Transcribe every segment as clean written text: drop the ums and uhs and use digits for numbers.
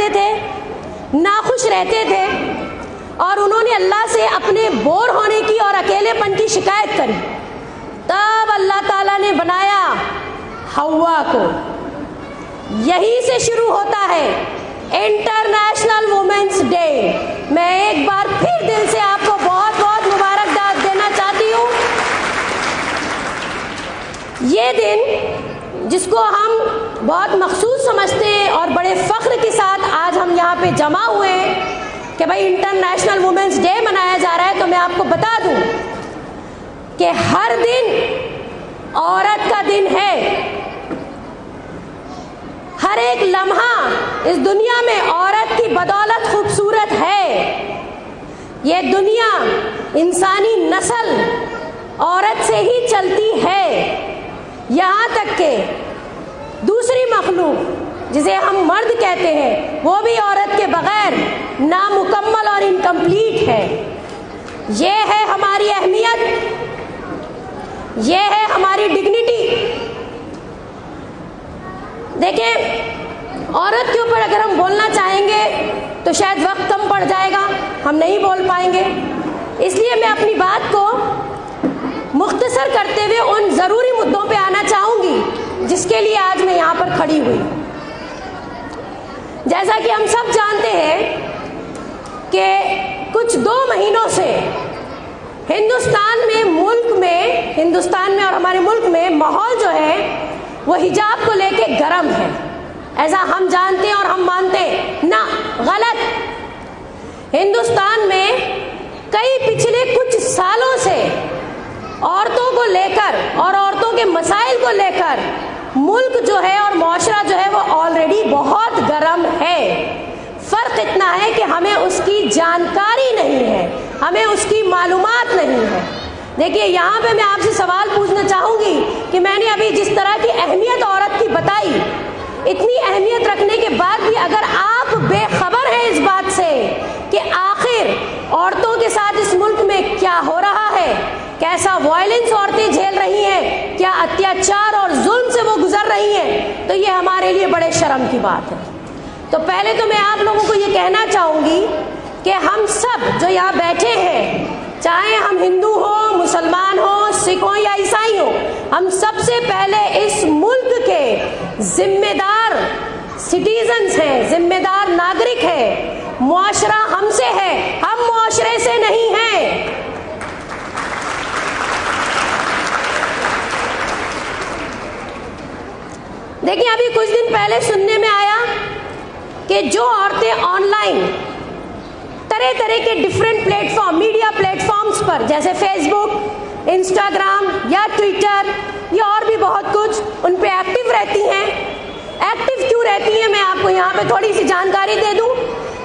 रहते थे, नाखुश रहते थे, और उन्होंने अल्लाह से अपने बोर होने की और अकेलेपन की शिकायत करी। तब अल्लाह ताला ने बनाया हव्वा को। यही से शुरू होता है इंटरनेशनल वुमेन्स डे। मैं एक बार फिर दिल से आपको बहुत बहुत मुबारकबाद देना चाहती हूँ। ये दिन जिसको हम बहुत मखसूस समझते हैं और बड़े फ़ख्र के साथ आज हम यहाँ पे जमा हुए हैं कि भाई इंटरनेशनल वुमेन्स डे मनाया जा रहा है, तो मैं आपको बता दूँ कि हर दिन औरत का दिन है। हर एक लम्हा इस दुनिया में औरत की बदौलत खूबसूरत है। ये दुनिया, इंसानी नस्ल औरत से ही चलती है। यहाँ तक के दूसरी मखलूक जिसे हम मर्द कहते हैं वो भी औरत के बगैर नामुकम्मल और इनकम्प्लीट है। ये है हमारी अहमियत, ये है हमारी डिग्निटी। देखिए, औरत के ऊपर अगर हम बोलना चाहेंगे तो शायद वक्त कम पड़ जाएगा, हम नहीं बोल पाएंगे। इसलिए मैं अपनी बात को मुख्तसर करते हुए उन ज़रूरी मुद्दों पे आना चाहूँगी जिसके लिए आज मैं यहाँ पर खड़ी हुई। जैसा कि हम सब जानते हैं कि कुछ 2 महीनों से हिंदुस्तान में और हमारे मुल्क में माहौल जो है वो हिजाब को लेके गर्म है। ऐसा हम जानते हैं और हम मानते हैं ना, गलत। हिंदुस्तान में कई पिछले कुछ सालों से औरतों को लेकर और औरतों के मसाइल को लेकर मुल्क जो है और मुआशरा जो है वो ऑलरेडी बहुत गर्म है। फ़र्क इतना है कि हमें उसकी जानकारी नहीं है, हमें उसकी मालूमात नहीं है। देखिए, यहाँ पे मैं आपसे सवाल पूछना चाहूँगी कि मैंने अभी जिस तरह की अहमियत औरत की बताई, इतनी अहमियत रखने के बाद भी अगर आप बेखबर हैं इस बात से कि आखिर औरतों के साथ इस मुल्क में क्या हो रहा है, कैसा वायलेंस औरतें झेल रही हैं, क्या अत्याचार और जुल्म से वो गुजर रही हैं, तो ये हमारे लिए बड़े शर्म की बात है। तो पहले तो मैं आप लोगों को ये कहना चाहूँगी कि हम सब जो यहाँ बैठे हैं, चाहे हम हिंदू हो, मुसलमान हो, सिख हो या ईसाई हो, हम सबसे पहले इस मुल्क के जिम्मेदार सिटीजन्स हैं, जिम्मेदार नागरिक हैं। मुआशरा हमसे है, हम मुआशरे से नहीं हैं। देखिए, अभी कुछ दिन पहले सुनने में आया कि जो औरतें ऑनलाइन तरह तरह के डिफरेंट प्लेटफॉर्म, मीडिया प्लेटफॉर्म्स पर, जैसे फेसबुक, इंस्टाग्राम या ट्विटर या और भी बहुत कुछ, उन पे एक्टिव रहती हैं। एक्टिव क्यों रहती हैं, मैं आपको यहाँ पे थोड़ी सी जानकारी दे दूँ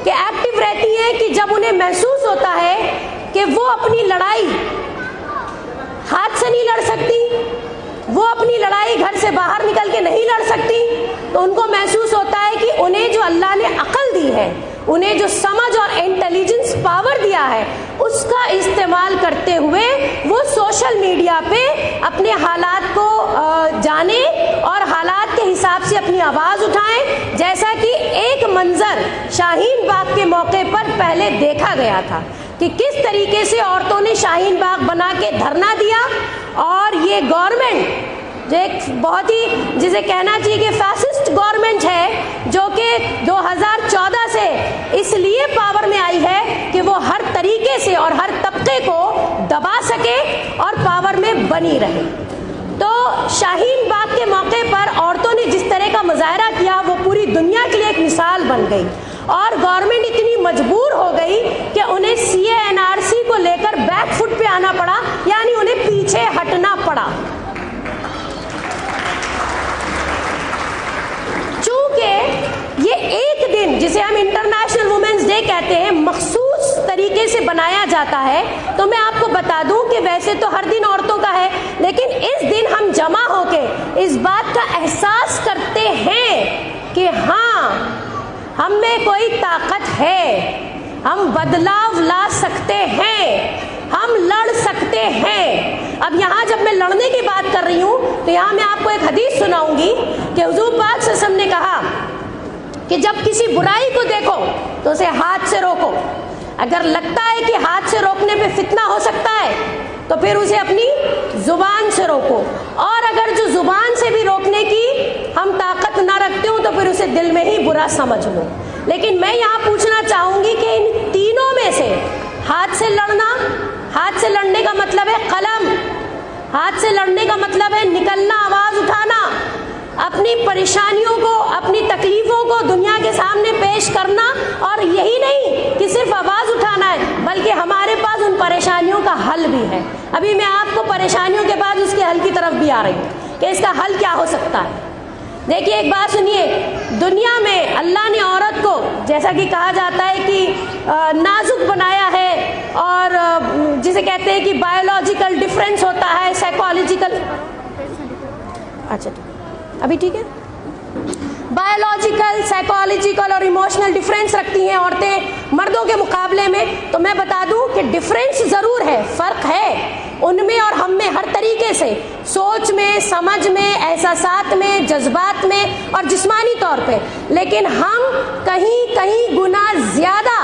कि एक्टिव रहती हैं कि जब उन्हें महसूस होता है कि वो अपनी लड़ाई हाथ से नहीं लड़ सकती, वो अपनी लड़ाई घर से बाहर निकल के नहीं लड़ सकती, तो उनको महसूस होता है कि उन्हें जो अल्लाह ने अक्ल दी है, उन्हें जो समझ और इंटेलिजेंस पावर दिया है, उसका इस्तेमाल करते हुए वो सोशल मीडिया पे अपने हालात को जाने और हालात के हिसाब से अपनी आवाज़ उठाएं। जैसा कि एक मंजर शाहीन बाग के मौके पर पहले देखा गया था कि किस तरीके से औरतों ने शाहीन बाग बना के धरना दिया, और ये गवर्नमेंट जो एक बहुत ही, जिसे कहना चाहिए कि फैसिस्ट गवर्नमेंट है, जो कि 2014 से इसलिए पावर में आई है कि वो हर तरीके से और हर तबके को दबा सके और पावर में बनी रहे। तो शाहीन बाग के मौके पर औरतों ने जिस तरह का मुजाहरा किया वो पूरी दुनिया के लिए एक मिसाल बन गई, और गवर्नमेंट इतनी मजबूर हो गई कि उन्हें CA/NRC को लेकर बैक फुट पे आना पड़ा, यानी उन्हें पीछे हटना पड़ा। चूंकि ये एक दिन जिसे हम इंटरनेशनल वुमेन्स डे कहते हैं मखसूस तरीके से बनाया जाता है, तो मैं आपको बता दूं कि वैसे तो हर दिन औरतों का है, लेकिन इस दिन हम जमा होके इस बात का एहसास करते हैं कि हाँ, हम में कोई ताकत है, हम बदलाव ला सकते हैं, हम लड़ सकते हैं। अब यहाँ जब मैं लड़ने की बात कर रही हूँ तो यहाँ मैं आपको एक हदीस सुनाऊंगी कि हुजूर पाक सल्लल्लाहु अलैहि वसल्लम ने कहा कि जब किसी बुराई को देखो तो उसे हाथ से रोको। अगर लगता है कि हाथ से रोकने पे फितना हो सकता है तो फिर उसे अपनी जुबान से रोको, और अगर जो जुबान से भी रोकने की हम ताकत ना रखते हो तो फिर उसे दिल में ही बुरा समझ लो। लेकिन मैं यहाँ पूछना चाहूँगी कि इन तीनों में से हाथ से लड़ना, हाथ से लड़ने का मतलब है कलम, हाथ से लड़ने का मतलब है निकलना, आवाज़ उठाना, अपनी परेशानियों को, अपनी तकलीफ़ों को दुनिया के सामने पेश करना। और यही नहीं कि सिर्फ आवाज़ उठाना है, बल्कि हमारे पास उन परेशानियों का हल भी है। अभी मैं आपको परेशानियों के बाद उसके हल की तरफ भी आ रही हूँ कि इसका हल क्या हो सकता है। देखिए, एक बात सुनिए, दुनिया में अल्लाह ने औरत को, जैसा कि कहा जाता है कि नाजुक बनाया है, और जिसे कहते हैं कि बायोलॉजिकल डिफरेंस होता है, साइकोलॉजिकल, अच्छा अभी ठीक है, बायोलॉजिकल, साइकोलॉजिकल और इमोशनल डिफरेंस रखती हैं औरतें मर्दों के मुकाबले में। तो मैं बता दूं कि डिफरेंस ज़रूर है, फ़र्क है उनमें और हम में हर तरीके से, सोच में, समझ में, एहसासात में, जज्बात में और जिस्मानी तौर पे, लेकिन हम कहीं कहीं गुना ज़्यादा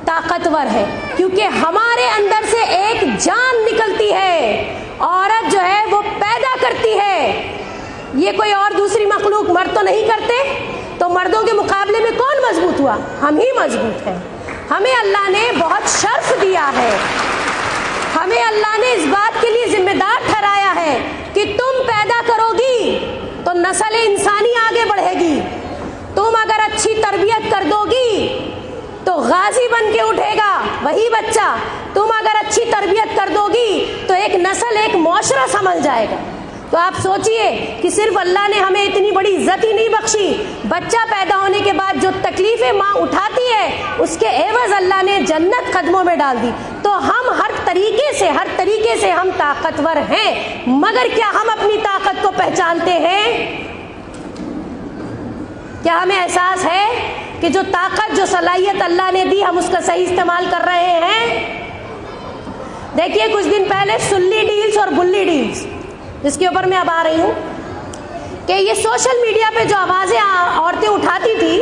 ताकतवर है, क्योंकि हमारे अंदर से एक जान निकलती है। औरत जो है वो पैदा करती है, ये कोई और दूसरी मखलूक, मर्द तो नहीं करते। तो मर्दों के मुकाबले में कौन मजबूत हुआ? हम ही मजबूत हैं। हमें अल्लाह ने बहुत शर्फ दिया है, हमें अल्लाह ने इस बात के लिए जिम्मेदार ठहराया है कि तुम पैदा करोगी तो नस्ल इंसानी आगे बढ़ेगी। तुम अगर अच्छी तरबियत कर दोगी तो गाजी बन के उठेगा वही बच्चा। तुम अगर अच्छी तरबियत कर दोगी तो एक नस्ल, एक मुआशरा संभल जाएगा। तो आप सोचिए कि सिर्फ अल्लाह ने हमें इतनी बड़ी इज्जत ही नहीं बख्शी, बच्चा पैदा होने के बाद जो तकलीफें माँ उठाती है उसके एवज अल्लाह ने जन्नत कदमों में डाल दी। तो हम हर तरीके से हम ताकतवर हैं, मगर क्या हम अपनी ताकत को पहचानते हैं? क्या हमें एहसास है कि जो ताकत, जो सलाहियत अल्लाह ने दी, हम उसका सही इस्तेमाल कर रहे हैं? देखिए, कुछ दिन पहले सुल्ली डील्स और बुल्ली डील्स, जिसके ऊपर मैं अब आ रही हूँ, कि ये सोशल मीडिया पे जो आवाज़ें औरतें उठाती थी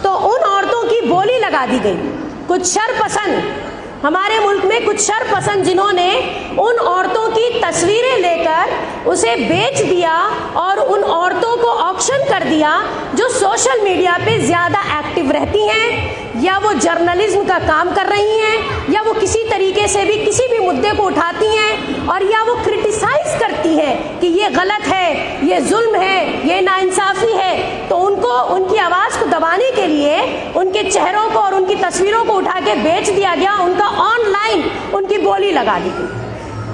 तो उन औरतों की बोली लगा दी गई। कुछ शरपसंद, हमारे मुल्क में कुछ शरपसंद, जिन्होंने उन औरतों की तस्वीरें लेकर उसे बेच दिया और उन औरतों को ऑक्शन कर दिया जो सोशल मीडिया पे ज़्यादा एक्टिव रहती हैं, या वो जर्नलिज्म का काम कर रही हैं, या वो किसी तरीके से भी किसी भी मुद्दे को उठाती हैं, और या वो क्रिटिसाइज करती हैं कि ये गलत है, ये जुल्म है, ये नाइंसाफ़ी है। तो उनको, उनकी आवाज़ को दबाने के लिए उनके चेहरों को और उनकी तस्वीरों को उठा के बेच दिया गया, उनका ऑनलाइन उनकी बोली लगा दी गई।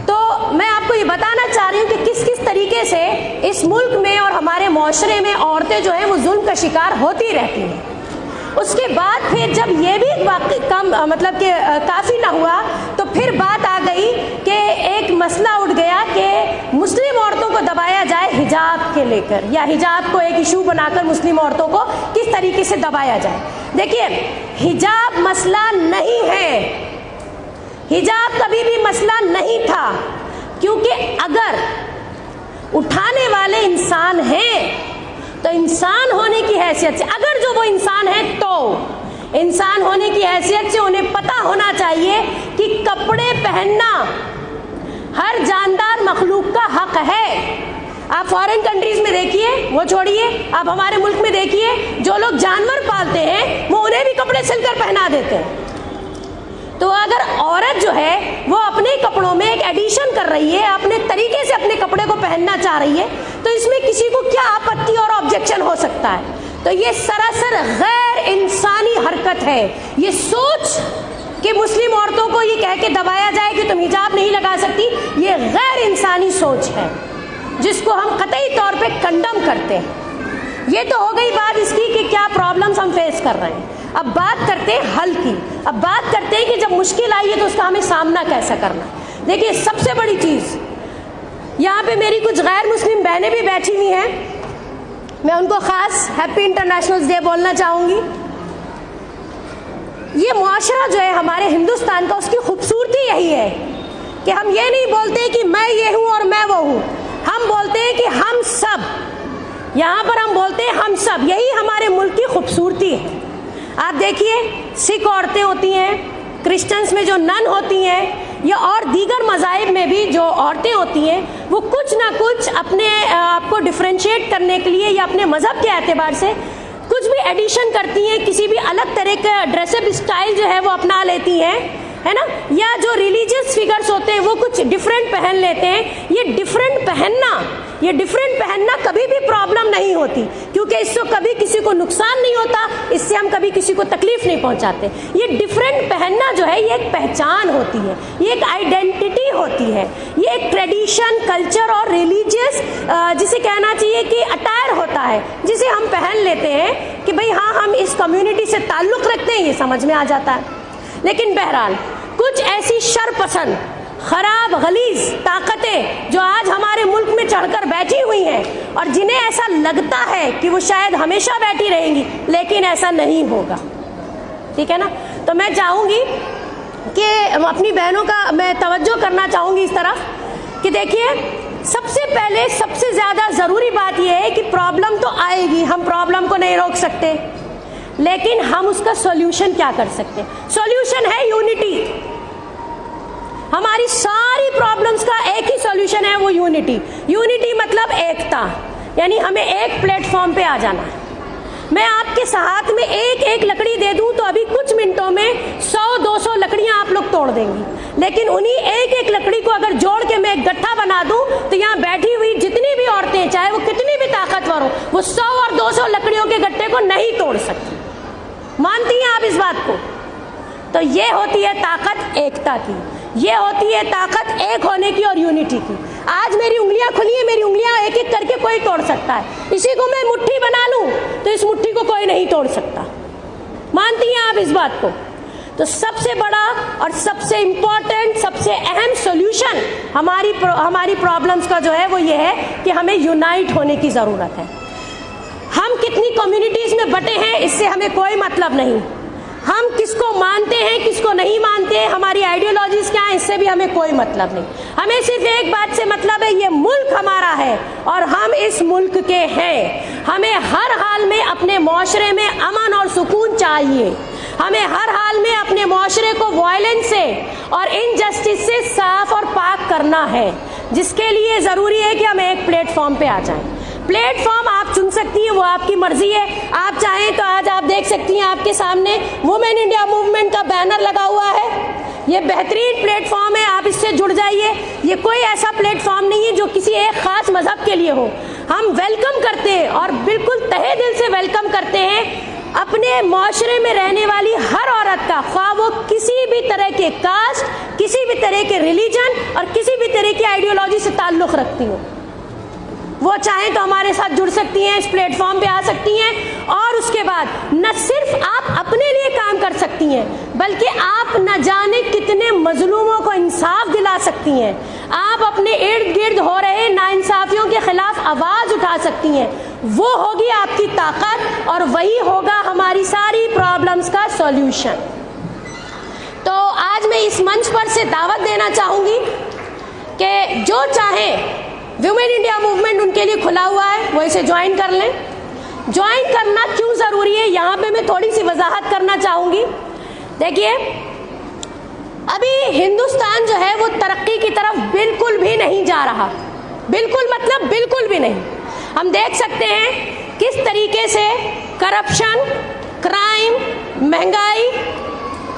तो मैं आपको ये बताना चाह रही हूँ कि किस किस तरीके से इस मुल्क में और हमारे माशरे में औरतें जो हैं वो जुल्म का शिकार होती रहती हैं। उसके बाद फिर जब ये भी कम मतलब कि काफ़ी ना हुआ तो फिर बात आ गई कि एक मसला उठ गया कि मुस्लिम औरतों को दबाया जाए हिजाब के लेकर, या हिजाब को एक इशू बनाकर मुस्लिम औरतों को किस तरीके से दबाया जाए। देखिए, हिजाब मसला नहीं है, हिजाब कभी भी मसला नहीं था, क्योंकि अगर उठाने वाले इंसान हैं तो इंसान होने की हैसियत से, अगर जो वो इंसान है तो इंसान होने की हैसियत से उन्हें पता होना चाहिए कि कपड़े पहनना हर जानदार मखलूक का हक है। आप फॉरेन कंट्रीज में देखिए, वो छोड़िए, आप हमारे मुल्क में देखिए, जो लोग जानवर पालते हैं वो उन्हें भी कपड़े सिलकर पहना देते हैं। तो अगर औरत जो है वो अपने कपड़ों में एक एडिशन कर रही है, अपने तरीके से अपने कपड़े को पहनना चाह रही है, तो इसमें किसी को क्या आपत्ति और ऑब्जेक्शन हो सकता है? तो ये सरासर गैर इंसानी हरकत है। ये सोच कि मुस्लिम औरतों को ये कह के दबाया जाए कि तुम हिजाब नहीं लगा सकती, ये गैर इंसानी सोच है जिसको हम कतई तौर पे कंडम करते हैं। ये तो हो गई बात इसकी कि क्या प्रॉब्लम्स हम फेस कर रहे हैं। अब बात करते हैं हल की। अब बात करते हैं कि जब मुश्किल आई है तो उसका हमें सामना कैसा करना। देखिए, सबसे बड़ी चीज़, यहाँ पे मेरी कुछ गैर मुस्लिम बहनें भी बैठी हुई हैं, मैं उनको ख़ास हैप्पी इंटरनेशनल डे बोलना चाहूँगी। ये मुआशरा जो है हमारे हिंदुस्तान का, उसकी खूबसूरती यही है कि हम ये नहीं बोलते कि मैं ये हूँ और मैं वो हूँ, हम बोलते हैं कि हम सब यहाँ पर हम बोलते हैं हम सब, यही हमारे मुल्क की खूबसूरती है। आप देखिए, सिख औरतें होती हैं, क्रिश्चियंस में जो नन होती हैं, या और दीगर मज़ाहिब में भी जो औरतें होती हैं, वो कुछ ना कुछ अपने आपको डिफ्रेंशिएट करने के लिए या अपने मज़हब के एतबार से कुछ भी एडिशन करती हैं, किसी भी अलग तरह का ड्रेसअप स्टाइल जो है वो अपना लेती हैं, है ना। या जो रिलीजियस फिगर्स होते हैं वो कुछ डिफरेंट पहन लेते हैं। ये डिफरेंट पहनना कभी भी प्रॉब्लम नहीं होती, क्योंकि इससे कभी किसी को नुकसान नहीं होता, इससे हम कभी किसी को तकलीफ नहीं पहुंचाते। ये डिफरेंट पहनना जो है ये एक पहचान होती है, ये एक आइडेंटिटी होती है, ये एक ट्रेडिशन, कल्चर और रिलीजियस जिसे कहना चाहिए कि अटायर होता है, जिसे हम पहन लेते हैं कि भाई हाँ हम इस कम्युनिटी से ताल्लुक़ रखते हैं, ये समझ में आ जाता है। लेकिन बहरहाल कुछ ऐसी शरपसंद, खराब, गलीज ताकतें जो आज हमारे मुल्क में चढ़कर बैठी हुई हैं और जिन्हें ऐसा लगता है कि वो शायद हमेशा बैठी रहेंगी, लेकिन ऐसा नहीं होगा, ठीक है ना। तो मैं चाहूँगी कि अपनी बहनों का मैं तवज्जो करना चाहूँगी इस तरफ कि देखिए, सबसे पहले सबसे ज़्यादा ज़रूरी बात यह है कि प्रॉब्लम तो आएगी, हम प्रॉब्लम को नहीं रोक सकते, लेकिन हम उसका सॉल्यूशन क्या कर सकते हैं। सॉल्यूशन है यूनिटी। हमारी सारी प्रॉब्लम्स का एक ही सॉल्यूशन है, वो यूनिटी। यूनिटी मतलब एकता, यानी हमें एक प्लेटफॉर्म पे आ जाना है। मैं आपके हाथ में एक एक लकड़ी दे दूं तो अभी कुछ मिनटों में 100-200 लकड़ियां आप लोग तोड़ देंगी, लेकिन उन्हीं एक एक लकड़ी को अगर जोड़ के मैं एक गट्ठा बना दूं तो यहाँ बैठी हुई जितनी भी औरतें, चाहे वो कितनी भी ताकतवर हो, वो 100 और 200 लकड़ियों के गट्ठे को नहीं तोड़ सकती। मानती हैं आप इस बात को? तो ये होती है ताकत एकता की, ये होती है ताकत एक होने की और यूनिटी की। आज मेरी उंगलियां खुली है, मेरी उंगलियां एक एक करके कोई तोड़ सकता है। इसी को मैं मुट्ठी बना लूं तो इस मुट्ठी को कोई नहीं तोड़ सकता। मानती हैं आप इस बात को? तो सबसे बड़ा और सबसे इम्पोर्टेंट, सबसे अहम सॉल्यूशन हमारी प्रॉब्लम्स का जो है वो ये है कि हमें यूनाइट होने की ज़रूरत है। हम कितनी कम्युनिटीज़ में बटे हैं इससे हमें कोई मतलब नहीं, हम किसको मानते हैं किसको नहीं मानते हैं, हमारी आइडियोलॉजीज क्या हैं, इससे भी हमें कोई मतलब नहीं। हमें सिर्फ एक बात से मतलब है, ये मुल्क हमारा है और हम इस मुल्क के हैं। हमें हर हाल में अपने माशरे में अमन और सुकून चाहिए। हमें हर हाल में अपने माशरे को वायलेंस से और इनजस्टिस से साफ और पाक करना है, जिसके लिए ज़रूरी है कि हम एक प्लेटफॉर्म पे आ जाएं। प्लेटफॉर्म आप चुन सकती हैं, वो आपकी मर्जी है। आप चाहें तो आज आप देख सकती हैं आपके सामने वुमेन इंडिया मूवमेंट का बैनर लगा हुआ है। ये बेहतरीन प्लेटफॉर्म है, आप इससे जुड़ जाइए। ये कोई ऐसा प्लेटफॉर्म नहीं है जो किसी एक खास मजहब के लिए हो। हम वेलकम करते हैं और बिल्कुल तहे दिल से वेलकम करते हैं अपने माशरे में रहने वाली हर औरत का, ख्वाह वो किसी भी तरह के कास्ट, किसी भी तरह के रिलीजन और किसी भी तरह की आइडियोलॉजी से ताल्लुक़ रखती हो। वो चाहें तो हमारे साथ जुड़ सकती हैं, इस प्लेटफॉर्म पे आ सकती हैं और उसके बाद न सिर्फ आप अपने लिए काम कर सकती हैं, बल्कि आप न जाने कितने मजलूमों को इंसाफ दिला सकती हैं। आप अपने इर्द गिर्द हो रहे नाइंसाफियों के खिलाफ आवाज़ उठा सकती हैं। वो होगी आपकी ताकत और वही होगा हमारी सारी प्रॉब्लम्स का सॉल्यूशन। तो आज मैं इस मंच पर से दावत देना चाहूँगी कि जो चाहे, वुमेन इंडिया मूवमेंट उनके लिए खुला हुआ है, वो इसे ज्वाइन कर लें। ज्वाइन करना क्यों ज़रूरी है, यहाँ पे मैं थोड़ी सी वजाहत करना चाहूँगी। देखिए, अभी हिंदुस्तान जो है वो तरक्की की तरफ बिल्कुल भी नहीं जा रहा, बिल्कुल मतलब बिल्कुल भी नहीं। हम देख सकते हैं किस तरीके से करप्शन, क्राइम, महंगाई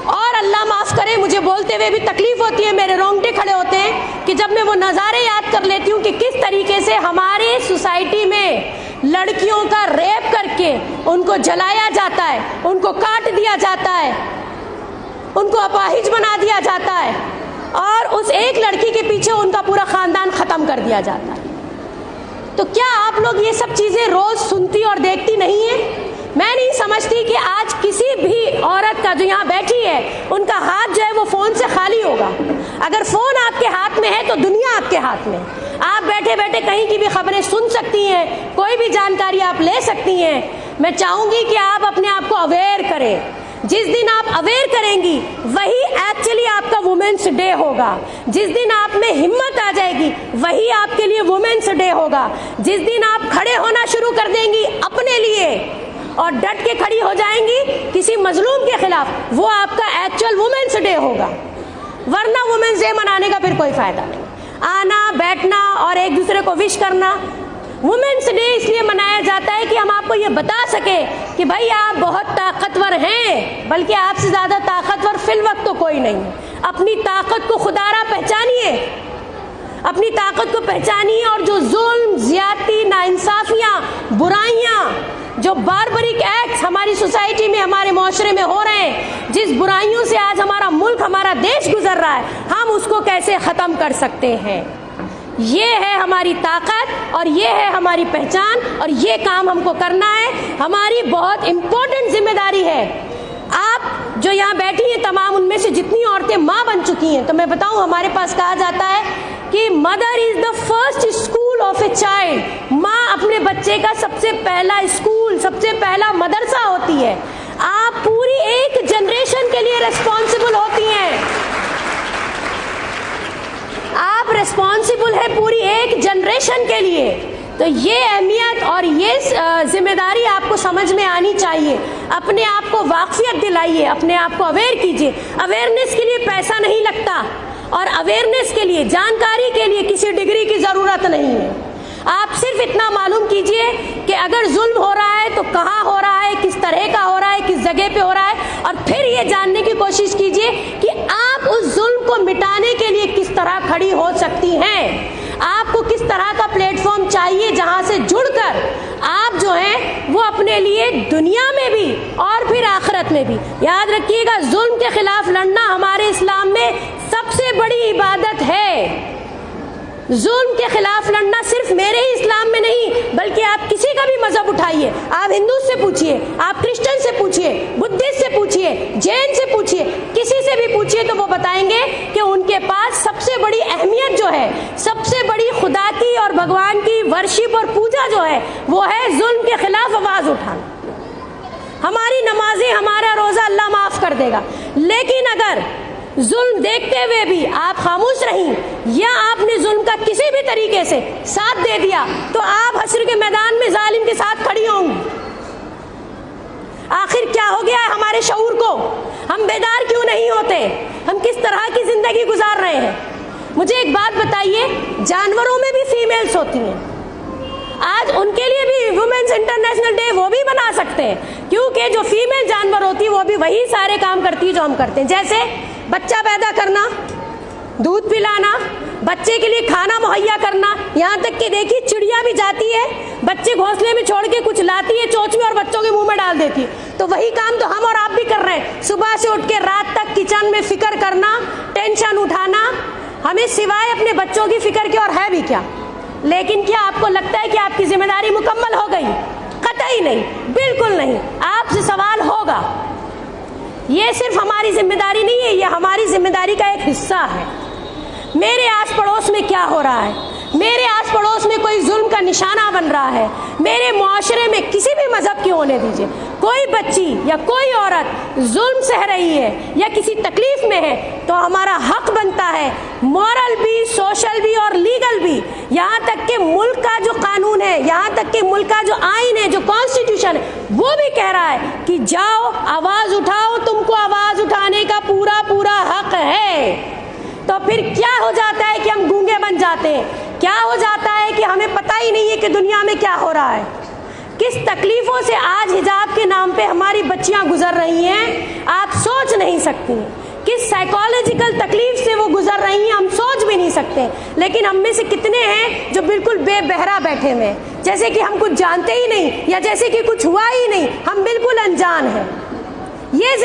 और अल्लाह माफ़ करे, मुझे बोलते हुए भी तकलीफ़ होती है, मेरे रोंगटे खड़े होते हैं कि जब मैं वो नज़ारे याद कर लेती हूँ कि किस तरीके से हमारे सोसाइटी में लड़कियों का रेप करके उनको जलाया जाता है, उनको काट दिया जाता है, उनको अपाहिज बना दिया जाता है और उस एक लड़की के पीछे उनका पूरा ख़ानदान ख़त्म कर दिया जाता है। तो क्या आप लोग ये सब चीज़ें रोज़ सुनती और देखती नहीं हैं? मैं नहीं समझती कि आज किसी भी औरत का जो यहाँ बैठी है उनका हाथ जो है वो फ़ोन से खाली होगा। अगर फ़ोन आपके हाथ में है तो दुनिया आपके हाथ में। आप बैठे बैठे कहीं की भी खबरें सुन सकती हैं, कोई भी जानकारी आप ले सकती हैं। मैं चाहूँगी कि आप अपने आप को अवेयर करें। जिस दिन आप अवेयर करेंगी वही एक्चुअली आपका वुमेन्स डे होगा। जिस दिन आप में हिम्मत आ जाएगी वही आपके लिए वुमेन्स डे होगा। जिस दिन आप जब खड़े होना शुरू कर देंगी अपने लिए और डट के खड़ी हो जाएंगी किसी मजलूम के खिलाफ, वो आपका एक्चुअल वुमेन्स डे होगा। वरना वुमेन्स डे मनाने का फिर कोई फायदा नहीं। आना बैठना और एक दूसरे को विश करना, वुमेन्स डे इसलिए मनाया जाता है कि हम आपको ये बता सके कि भाई आप बहुत ताकतवर हैं, बल्कि आपसे ज्यादा ताकतवर फिल वक्त तो कोई नहीं है। अपनी ताकत को खुदारा पहचानिए, अपनी ताकत को पहचानिए और जो जुल्म, ज्यादती, नाइंसाफियां, बुराइयां, जो बारबरिक एक्ट्स हमारी सोसाइटी में, हमारे माशरे में हो रहे हैं, जिस बुराइयों से आज हमारा मुल्क, हमारा देश गुजर रहा है, हम उसको कैसे खत्म कर सकते हैं। ये है हमारी ताकत और ये है हमारी पहचान और ये काम हमको करना है। हमारी बहुत इंपॉर्टेंट जिम्मेदारी है। आप जो यहाँ बैठी हैं तमाम, उनमें से जितनी औरतें माँ बन चुकी हैं, तो मैं बताऊं, हमारे पास कहा जाता है कि mother is the first school of a child. माँ अपने बच्चे का सबसे पहला स्कूल, सबसे पहला मदरसा होती है। आप पूरी एक जनरेशन के लिए रेस्पॉन्सिबल होती हैं। आप रेस्पॉन्सिबल है पूरी एक जनरेशन के लिए। तो ये अहमियत और ये जिम्मेदारी आपको समझ में आनी चाहिए। अपने आप को वाकफियत दिलाइए, अपने आप को अवेयर कीजिए। अवेयरनेस के लिए पैसा नहीं लगता और अवेयरनेस के लिए, जानकारी के लिए किसी डिग्री की जरूरत नहीं है। आप सिर्फ इतना मालूम कीजिए कि अगर जुल्म हो रहा है तो कहाँ हो रहा है, किस तरह का हो रहा है, किस जगह पे हो रहा है, और फिर ये जानने की कोशिश कीजिए कि आप उस जुल्म को मिटाने के लिए किस तरह खड़ी हो सकती हैं। आपको किस तरह का प्लेटफॉर्म चाहिए जहां से जुड़कर आप जो है वो अपने लिए दुनिया में भी और फिर आखिरत में भी, याद रखिएगा, जुल्म के खिलाफ लड़ना हमारे इस्लाम में सबसे बड़ी इबादत है। जुल्म के खिलाफ लड़ना सिर्फ मेरे ही इस्लाम में नहीं, बल्कि आप किसी का भी मजहब उठाइए, आप हिंदू से पूछिए, आप क्रिश्चियन से पूछिए, बुद्धिस्ट से पूछिए, जैन से पूछिए, किसी से भी पूछिए तो वो बताएंगे कि उनके पास सबसे बड़ी अहमियत जो है, सबसे बड़ी खुदा की और भगवान की वर्शिप और पूजा जो है वो है जुल्म के खिलाफ आवाज उठाना। हमारी नमाजें, हमारा रोजा अल्लाह माफ कर देगा, लेकिन अगर जुल्म देखते हुए भी आप खामोश रहीं या आपने जुल्म का किसी भी तरीके से साथ दे दिया तो आप हश्र के मैदान में जालिम के साथ खड़ी होंगी। आखिर क्या हो गया है हमारे शऊर को? हम बेदार क्यों नहीं होते? हम किस तरह की जिंदगी गुजार रहे हैं? मुझे एक बात बताइए, जानवरों में भी फीमेल्स होती हैं। आज उनके लिए भी वुमेन्स इंटरनेशनल डे वो भी बना सकते हैं, क्योंकि जो फीमेल जानवर होती है वो भी वही सारे काम करती है जो हम करते हैं। जैसे बच्चा पैदा करना, दूध पिलाना, बच्चे के लिए खाना मुहैया करना, यहाँ तक कि देखिए चिड़िया भी जाती है, बच्चे घोंसले में छोड़ के कुछ लाती है चोंच में और बच्चों के मुंह में डाल देती है। तो वही काम तो हम और आप भी कर रहे हैं। सुबह से उठ के रात तक किचन में फिक्र करना, टेंशन उठाना, हमें सिवाय अपने बच्चों की फिक्र के और है भी क्या? लेकिन क्या आपको लगता है कि आपकी जिम्मेदारी मुकम्मल हो गई? कतई नहीं, बिल्कुल नहीं। आपसे सवाल होगा। ये सिर्फ हमारी जिम्मेदारी नहीं है, ये हमारी जिम्मेदारी का एक हिस्सा है। मेरे आस पड़ोस में क्या हो रहा है? मेरे आस पड़ोस में कोई जुल्म का निशाना बन रहा है, मेरे मुआशरे में किसी भी मजहब की होने दीजिए, कोई बच्ची या कोई औरत जुल्म सह रही है या किसी तकलीफ में है, तो हमारा हक बनता है, मॉरल भी, सोशल भी और लीगल भी, यहाँ तक कि मुल्क का जो कानून है, यहाँ तक कि मुल्क का जो आइन है, जो कॉन्स्टिट्यूशन है, वो भी कह रहा है कि जाओ आवाज उठाओ, तुमको आवाज उठाने का पूरा पूरा हक है। तो फिर क्या हो जाता है कि हम गूंगे बन जाते हैं? क्या हो जाता है कि हमें पता ही नहीं है कि दुनिया में क्या हो रहा है, किस तकलीफों से आज हिजाब के नाम पे हमारी बच्चियां गुजर रही हैं, आप सोच नहीं सकती। किस साइकोलॉजिकल तकलीफ से वो गुजर रही हैं, हम सोच भी नहीं सकते। लेकिन हम में से कितने हैं जो बिल्कुल बेबहरा बैठे हुए हैं, जैसे कि हम कुछ जानते ही नहीं या जैसे कि कुछ हुआ ही नहीं, हम बिल्कुल अनजान हैं। ये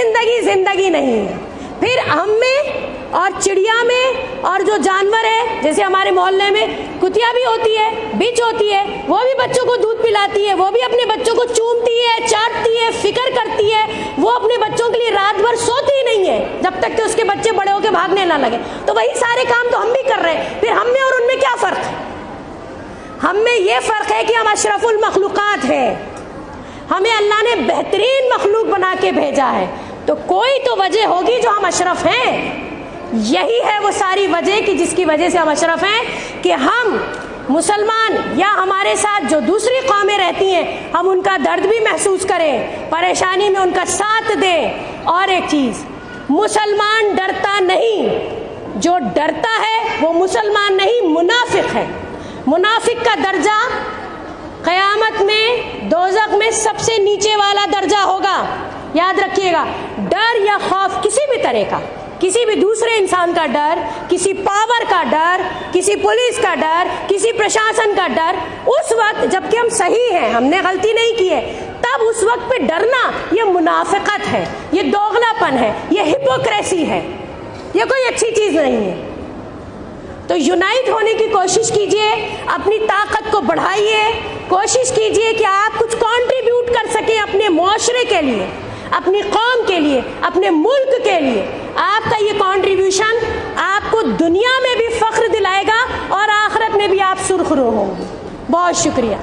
जिंदगी नहीं है। फिर हम में और चिड़िया में और जो जानवर है, जैसे हमारे मोहल्ले में कुतिया भी होती है, बिच होती है, वो भी बच्चों को दूध पिलाती है, वो भी अपने बच्चों को चूमती है, चाटती है, फिक्र करती है, वो अपने बच्चों के लिए रात भर सोती ही नहीं है जब तक कि उसके बच्चे बड़े होकर भागने ना लगे। तो वही सारे काम तो हम भी कर रहे हैं। फिर हम में और उनमें क्या फर्क है? हम में ये फर्क है कि हम अशरफुल मखलूकात हैं, हमें अल्लाह ने बेहतरीन मखलूक बना के भेजा है, तो कोई तो वजह होगी जो हम अशरफ हैं। यही है वो सारी वजह कि जिसकी वजह से हम अशरफ हैं, कि हम मुसलमान या हमारे साथ जो दूसरी कौमें रहती हैं, हम उनका दर्द भी महसूस करें, परेशानी में उनका साथ दें। और एक चीज़, मुसलमान डरता नहीं, जो डरता है वो मुसलमान नहीं, मुनाफिक है। मुनाफिक का दर्जा क़यामत में दोज़ख में सबसे नीचे वाला दर्जा होगा। याद रखिएगा, डर या खौफ किसी भी तरह का, किसी भी दूसरे इंसान का डर, किसी पावर का डर, किसी पुलिस का डर, किसी प्रशासन का डर, उस वक्त जबकि हम सही हैं, हमने गलती नहीं की है, तब उस वक्त पे डरना ये मुनाफिकत है, ये दोगलापन है, ये हिपोक्रेसी है, ये कोई अच्छी चीज़ नहीं है। तो यूनाइट होने की कोशिश कीजिए, अपनी ताकत को बढ़ाइए, कोशिश कीजिए कि आप कुछ कंट्रीब्यूट कर सकें अपने मुआशरे के लिए, अपनी कौम के लिए, अपने मुल्क के लिए। आपका ये कंट्रीब्यूशन आपको दुनिया में भी फख्र दिलाएगा और आखिरत में भी आप सुरखरू होंगे। बहुत शुक्रिया।